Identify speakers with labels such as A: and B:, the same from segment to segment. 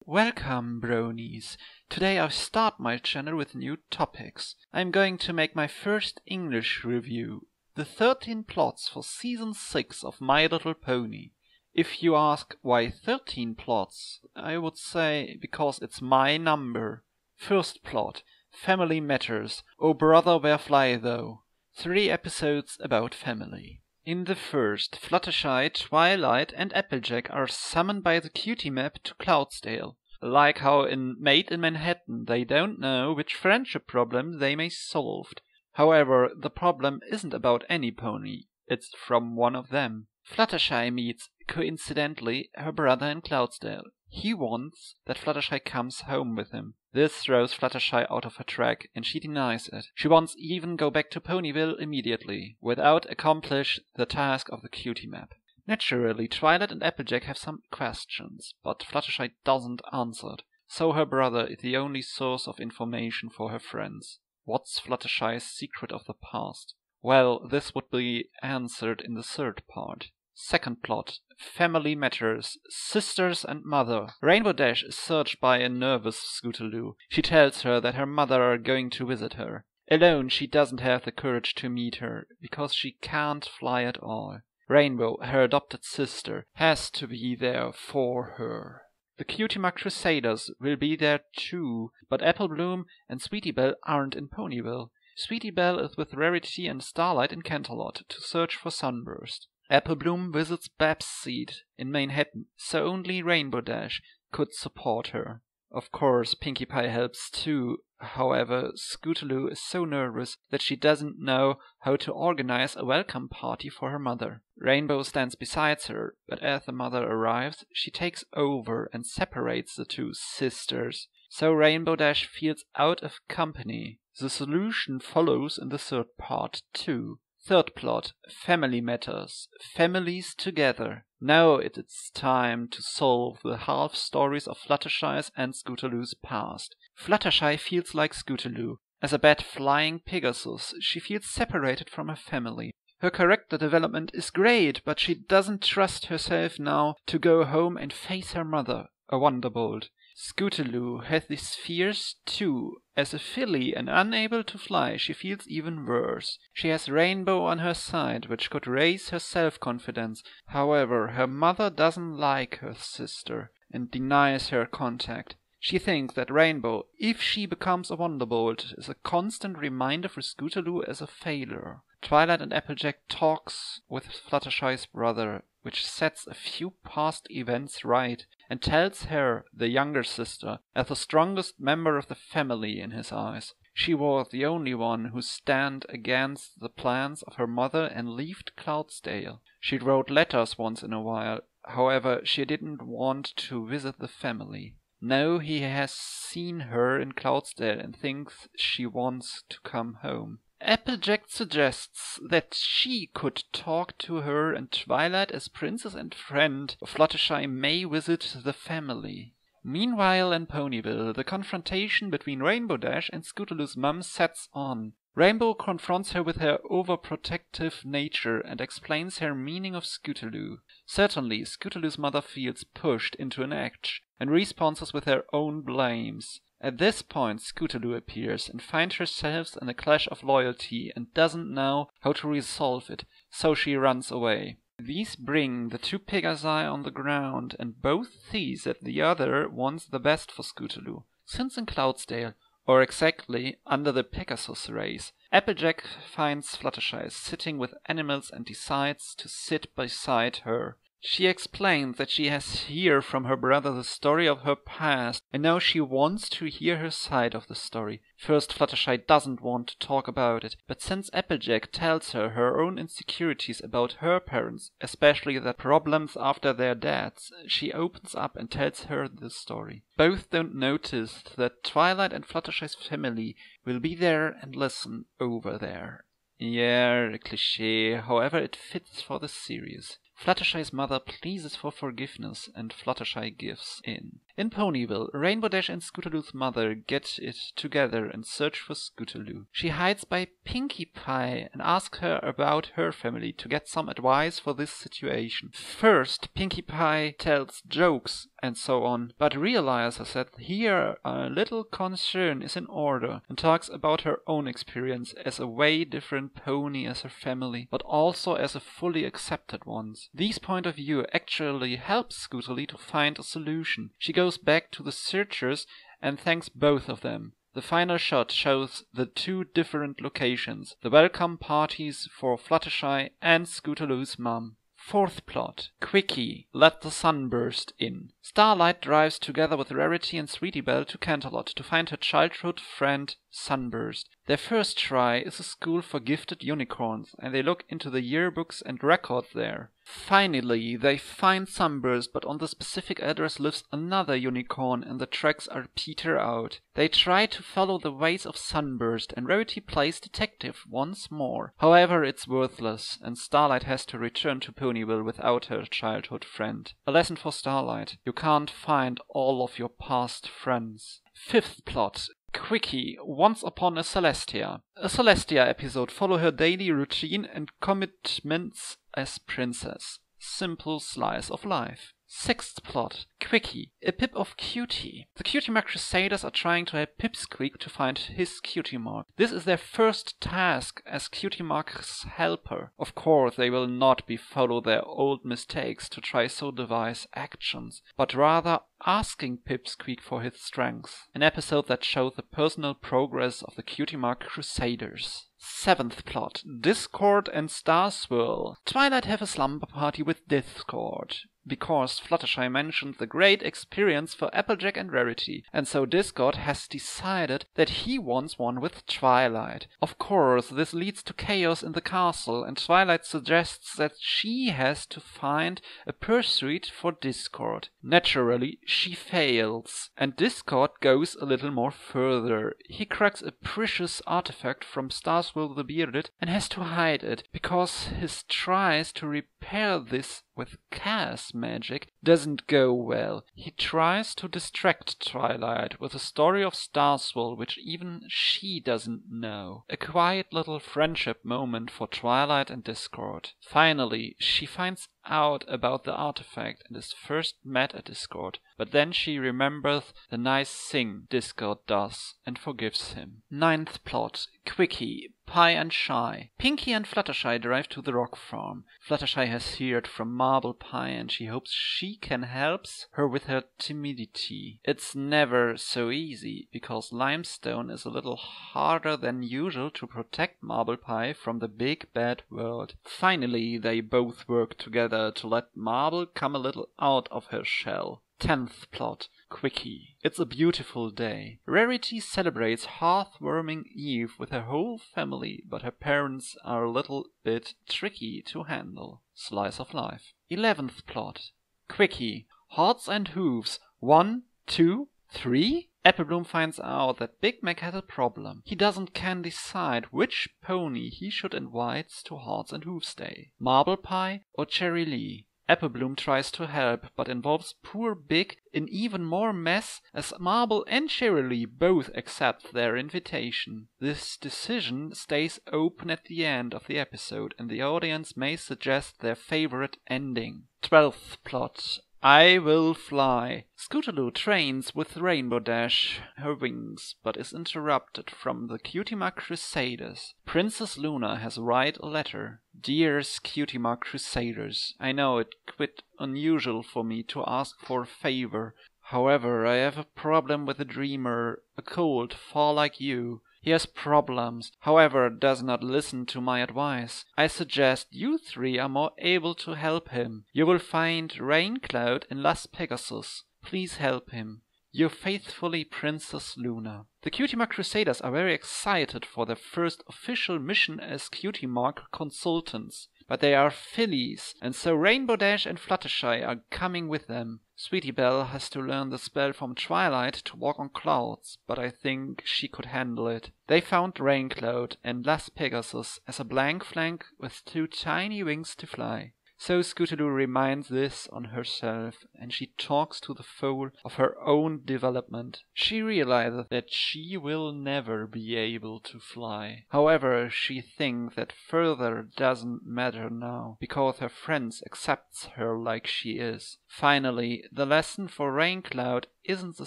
A: Welcome, bronies! Today I start my channel with new topics. I'm going to make my first English review. The 13 plots for Season 6 of My Little Pony. If you ask why 13 plots, I would say because it's my number. First plot, Family Matters. Oh brother, where fly thou? 3 episodes about family. In the first, Fluttershy, Twilight and Applejack are summoned by the cutie map to Cloudsdale. Like how in Made in Manhattan they don't know which friendship problem they may solve. However, the problem isn't about any pony, it's from one of them. Fluttershy meets, coincidentally, her brother in Cloudsdale. He wants that Fluttershy comes home with him. This throws Fluttershy out of her track, and she denies it. She wants even go back to Ponyville immediately, without accomplish the task of the cutie map. Naturally, Twilight and Applejack have some questions, but Fluttershy doesn't answer it. So her brother is the only source of information for her friends. What's Fluttershy's secret of the past? Well, this would be answered in the third part. Second plot, Family Matters, Sisters and Mother. Rainbow Dash is searched by a nervous Scootaloo. She tells her that her mother are going to visit her. Alone, she doesn't have the courage to meet her, because she can't fly at all. Rainbow, her adopted sister, has to be there for her. The Cutie-Mark Crusaders will be there too, but Apple Bloom and Sweetie Belle aren't in Ponyville. Sweetie Belle is with Rarity and Starlight in Canterlot to search for Sunburst. Apple Bloom visits Bab's Seed in Manhattan, so only Rainbow Dash could support her. Of course, Pinkie Pie helps too. However, Scootaloo is so nervous that she doesn't know how to organize a welcome party for her mother. Rainbow stands beside her, but as the mother arrives, she takes over and separates the two sisters. So Rainbow Dash feels out of company. The solution follows in the third part too. Third plot, Family Matters. Families together. Now it is time to solve the half stories of Fluttershy's and Scootaloo's past. Fluttershy feels like Scootaloo. As a bad flying Pegasus, she feels separated from her family. Her character development is great, but she doesn't trust herself now to go home and face her mother, a Wonderbolt. Scootaloo has these fears too. As a filly and unable to fly, she feels even worse. She has Rainbow on her side, which could raise her self-confidence. However, her mother doesn't like her sister and denies her contact. She thinks that Rainbow, if she becomes a Wonderbolt, is a constant reminder for Scootaloo as a failure. Twilight and Applejack talks with Fluttershy's brother, which sets a few past events right, and tells her, the younger sister, as the strongest member of the family in his eyes. She was the only one who stand against the plans of her mother and left Cloudsdale. She wrote letters once in a while, however she didn't want to visit the family. Now he has seen her in Cloudsdale and thinks she wants to come home. Applejack suggests that she could talk to her, and Twilight as princess and friend of Fluttershy may visit the family. Meanwhile in Ponyville, the confrontation between Rainbow Dash and Scootaloo's mum sets on. Rainbow confronts her with her overprotective nature and explains her meaning of Scootaloo. Certainly, Scootaloo's mother feels pushed into an act and responds with her own blames. At this point, Scootaloo appears and finds herself in a clash of loyalty and doesn't know how to resolve it, so she runs away. These bring the two Pegasi on the ground, and both see that the other wants the best for Scootaloo. Since in Cloudsdale, or exactly under the Pegasus race, Applejack finds Fluttershy sitting with animals and decides to sit beside her. She explains that she has heard from her brother the story of her past, and now she wants to hear her side of the story. First, Fluttershy doesn't want to talk about it, but since Applejack tells her her own insecurities about her parents, especially their problems after their deaths, she opens up and tells her the story. Both don't notice that Twilight and Fluttershy's family will be there and listen over there. Yeah, a cliché, however it fits for the series. Fluttershy's mother pleases for forgiveness and Fluttershy gives in. In Ponyville, Rainbow Dash and Scootaloo's mother get it together and search for Scootaloo. She hides by Pinkie Pie and asks her about her family to get some advice for this situation. First, Pinkie Pie tells jokes and so on, but realizes that here a little concern is in order and talks about her own experience as a way different pony as her family, but also as a fully accepted one. This point of view actually helps Scootaloo to find a solution. She goes back to the searchers and thanks both of them. The final shot shows the two different locations, the welcome parties for Fluttershy and Scootaloo's mum. Fourth plot. Quickie, let the sunburst in. Starlight drives together with Rarity and Sweetie Belle to Canterlot to find her childhood friend Sunburst. Their first try is a school for gifted unicorns, and they look into the yearbooks and records there. Finally, they find Sunburst, but on the specific address lives another unicorn and the tracks are peter out. They try to follow the ways of Sunburst, and Rarity plays detective once more. However, it's worthless, and Starlight has to return to Ponyville without her childhood friend. A lesson for Starlight: you can't find all of your past friends. Fifth plot. Quickie, Once Upon a Celestia. A Celestia episode follow her daily routine and commitments as princess. Simple slice of life. Sixth plot. Quickie, a Pip of Cutie. The Cutie Mark Crusaders are trying to help Pipsqueak to find his Cutie Mark. This is their first task as Cutie Mark's helper. Of course, they will not follow their old mistakes to try so devise actions, but rather asking Pipsqueak for his strength. An episode that shows the personal progress of the Cutie Mark Crusaders. Seventh plot. Discord and Star Swirl. Twilight have a slumber party with Discord, because Fluttershy mentioned the great experience for Applejack and Rarity, and so Discord has decided that he wants one with Twilight. Of course, this leads to chaos in the castle, and Twilight suggests that she has to find a pursuit for Discord. Naturally, she fails, and Discord goes a little more further. He cracks a precious artifact from Star Swirl the Bearded and has to hide it, because his tries to repair this with chaos magic doesn't go well. He tries to distract Twilight with a story of Star Swirl which even she doesn't know. A quiet little friendship moment for Twilight and Discord. Finally, she finds out about the artifact and is first mad at Discord, but then she remembers the nice thing Discord does and forgives him. Ninth plot. Quickie, Pie and Shy. Pinkie and Fluttershy drive to the rock farm. Fluttershy has heard from Marble Pie and she hopes she can help her with her timidity. It's never so easy, because limestone is a little harder than usual to protect Marble Pie from the big bad world. Finally, they both work together to let Marble come a little out of her shell. 10th plot. Quickie. It's a beautiful day. Rarity celebrates Hearthwarming Eve with her whole family, but her parents are a little bit tricky to handle. Slice of life. 11th plot. Quickie. Hearts and Hooves. 1, 2, 3? Applebloom finds out that Big Mac has a problem. He can decide which pony he should invite to Hearts and Hooves Day. Marble Pie or Cherry Lee? Applebloom tries to help, but involves poor Big in even more mess, as Marble and Cherry Lee both accept their invitation. This decision stays open at the end of the episode, and the audience may suggest their favorite ending. 12th plot. I Will Fly. Scootaloo trains with Rainbow Dash her wings, but is interrupted from the Cutie Mark Crusaders. Princess Luna has write a letter. Dearest Cutie Mark Crusaders, I know it quite unusual for me to ask for a favor. However, I have a problem with a dreamer, a cold, far like you. He has problems, however, does not listen to my advice. I suggest you three are more able to help him. You will find Raincloud in Las Pegasus. Please help him. Your faithfully, Princess Luna. The Cutie Mark Crusaders are very excited for their first official mission as Cutie Mark consultants. But they are fillies, and so Rainbow Dash and Fluttershy are coming with them. Sweetie Belle has to learn the spell from Twilight to walk on clouds, but I think she could handle it. They found Raincloud and Las Pegasus as a blank flank with two tiny wings to fly. So Scootaloo reminds this on herself, and she talks to the foal of her own development. She realizes that she will never be able to fly. However, she thinks that further doesn't matter now, because her friends accepts her like she is. Finally, the lesson for Raincloud isn't the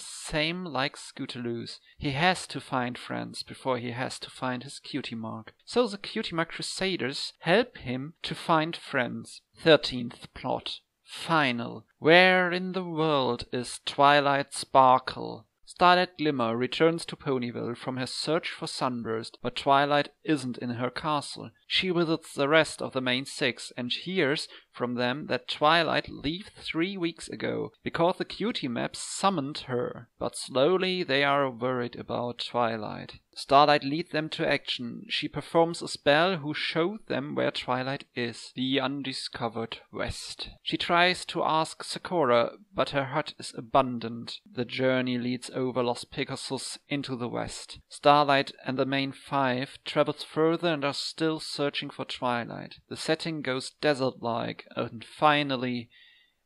A: same like Scootaloo's. He has to find friends before he has to find his cutie mark. So the cutie mark crusaders help him to find friends. 13th plot. Final. Where in the world is Twilight Sparkle? Starlight Glimmer returns to Ponyville from her search for Sunburst, but Twilight isn't in her castle. She visits the rest of the main six and hears from them that Twilight left 3 weeks ago because the cutie map summoned her. But slowly they are worried about Twilight. Starlight leads them to action. She performs a spell who shows them where Twilight is, the undiscovered West. She tries to ask Sakura, but her hut is abandoned. The journey leads over Los Pegasus into the West. Starlight and the main five travels further and are still searching for Twilight. The setting goes desert-like, and finally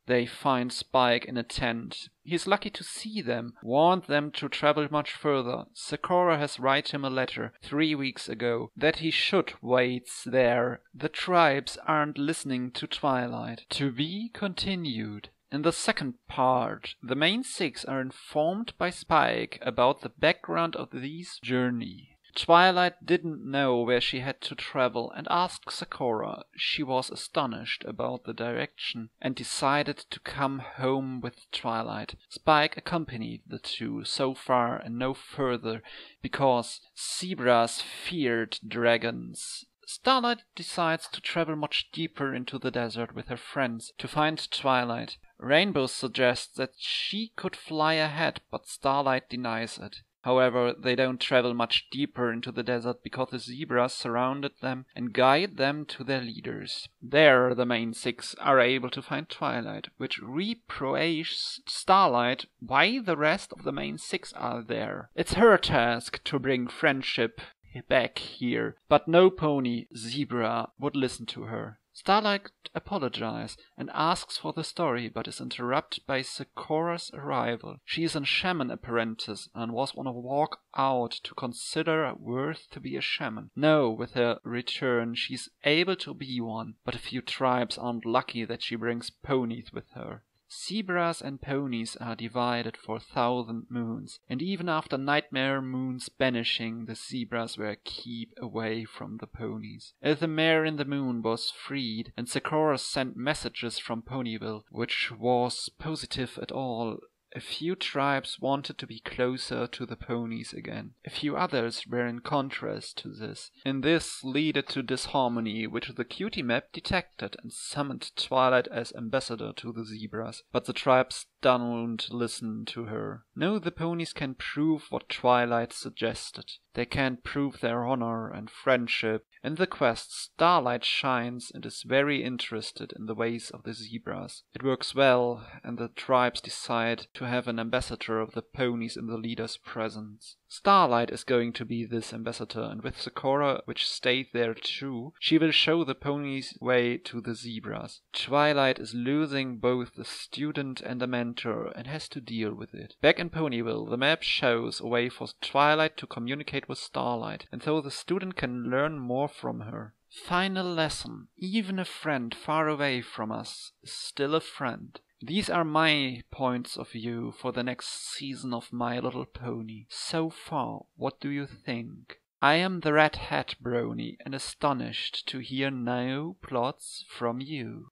A: they find Spike in a tent. He is lucky to see them, warned them to travel much further. Sakura has written him a letter 3 weeks ago that he should wait there. The tribes aren't listening to Twilight. To be continued. In the second part, the main six are informed by Spike about the background of this journey. Twilight didn't know where she had to travel and asked Sakura. She was astonished about the direction and decided to come home with Twilight. Spike accompanied the two so far and no further because zebras feared dragons. Starlight decides to travel much deeper into the desert with her friends to find Twilight. Rainbow suggests that she could fly ahead, but Starlight denies it. However, they don't travel much deeper into the desert because the zebras surrounded them and guide them to their leaders. There, the main six are able to find Twilight, which reproaches Starlight why the rest of the main six are there. It's her task to bring friendship back here, but no pony, zebra, would listen to her. Starlight apologizes and asks for the story, but is interrupted by Sakura's arrival. She is a shaman apprentice and was on a walk out to consider worth to be a shaman. Now, with her return, she's able to be one, but a few tribes aren't lucky that she brings ponies with her. Zebras and ponies are divided for 1,000 moons, and even after Nightmare Moon's banishing, the zebras were kept away from the ponies. As the mare in the moon was freed, and Sakura sent messages from Ponyville, which was positive at all, a few tribes wanted to be closer to the ponies again. A few others were in contrast to this, and this led to disharmony, which the cutie map detected and summoned Twilight as ambassador to the zebras. But the tribes don't listen to her. No, the ponies can prove what Twilight suggested. They can't prove their honor and friendship. In the quest, Starlight shines and is very interested in the ways of the zebras. It works well, and the tribes decide to have an ambassador of the ponies in the leader's presence. Starlight is going to be this ambassador, and with Sakura, which stayed there too, she will show the ponies way to the zebras. Twilight is losing both the student and the mentor and has to deal with it. Back in Ponyville, the map shows a way for Twilight to communicate with Starlight, and so the student can learn more from her. Final lesson. Even a friend far away from us is still a friend. These are my points of view for the next season of My Little Pony. So far, what do you think? I am the Redhatbrony and astonished to hear no plots from you.